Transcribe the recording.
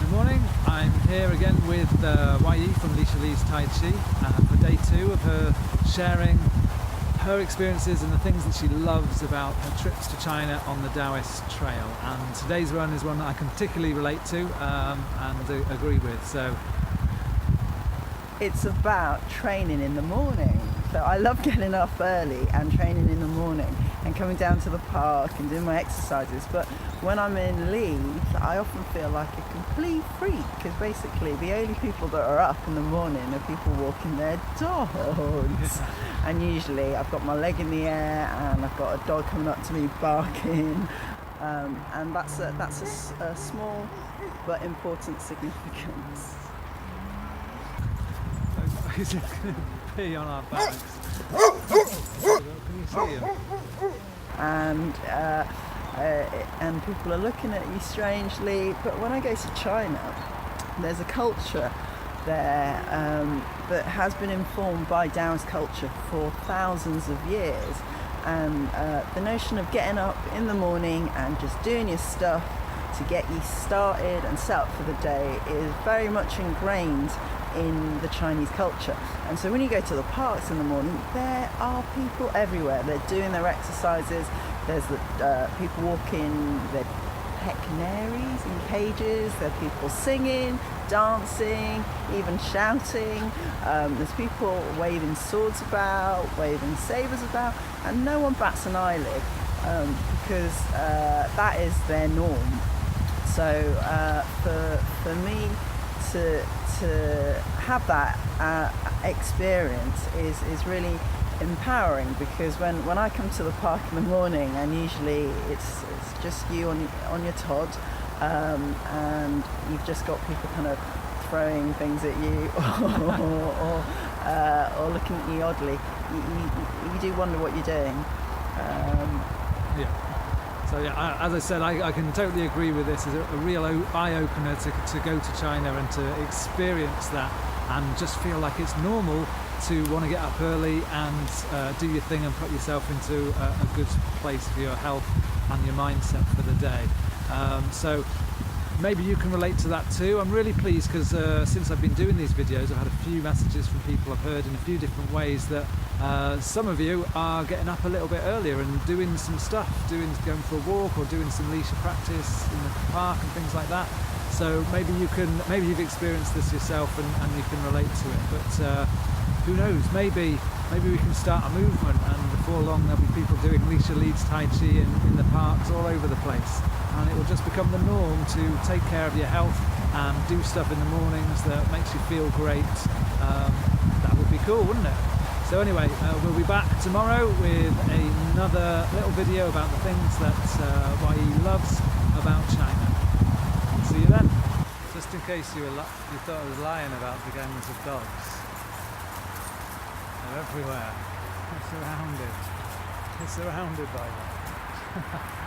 Good morning, I'm here again with Yi from Lishi Leeds Tai Chi for day 2 of her sharing her experiences and the things that she loves about her trips to China on the Daoist trail. And today's run is one that I can particularly relate to and agree with. So it's about training in the morning. So I love getting up early and training in the morning and coming down to the park and doing my exercises. But when I'm in Leeds, I often feel like a complete freak because basically the only people that are up in the morning are people walking their dogs. And usually I've got my leg in the air and I've got a dog coming up to me barking. And that's a small but important significance. He's going to pee on our backs. Can you see him? And people are looking at you strangely. But when I go to China, there's a culture there that has been informed by Daoist culture for thousands of years. And the notion of getting up in the morning and just doing your stuff to get you started and set up for the day is very much ingrained in the Chinese culture. And so when you go to the parks in the morning, there are people everywhere. They're doing their exercises. There's the people walking their pet canaries in cages. There are people singing, dancing, even shouting. There's people waving swords about, waving sabers about, and no one bats an eyelid because that is their norm. So for me to have that experience is really empowering, because when I come to the park in the morning, and usually it's just you on your Todd, and you've just got people kind of throwing things at you or looking at you oddly, you do wonder what you're doing. Yeah. So yeah, as I said, I can totally agree with this. It's a real eye-opener to go to China and to experience that and just feel like it's normal to want to get up early and do your thing and put yourself into a good place for your health and your mindset for the day. So maybe you can relate to that too. I'm really pleased because since I've been doing these videos, I've had a few messages from people I've heard in a few different ways that some of you are getting up a little bit earlier and doing some stuff, going for a walk or doing some Lishi practice in the park and things like that. So maybe you've experienced this yourself and you can relate to it. But who knows? Maybe we can start a movement, and before long there'll be people doing Lishi Leeds Tai Chi in the parks all over the place. And it will just become the norm to take care of your health and do stuff in the mornings that makes you feel great. That would be cool, wouldn't it? So anyway, we'll be back tomorrow with another little video about the things that Yi loves about China. See you then. Just in case you thought I was lying about the gangs of dogs. They're everywhere. We're surrounded by them.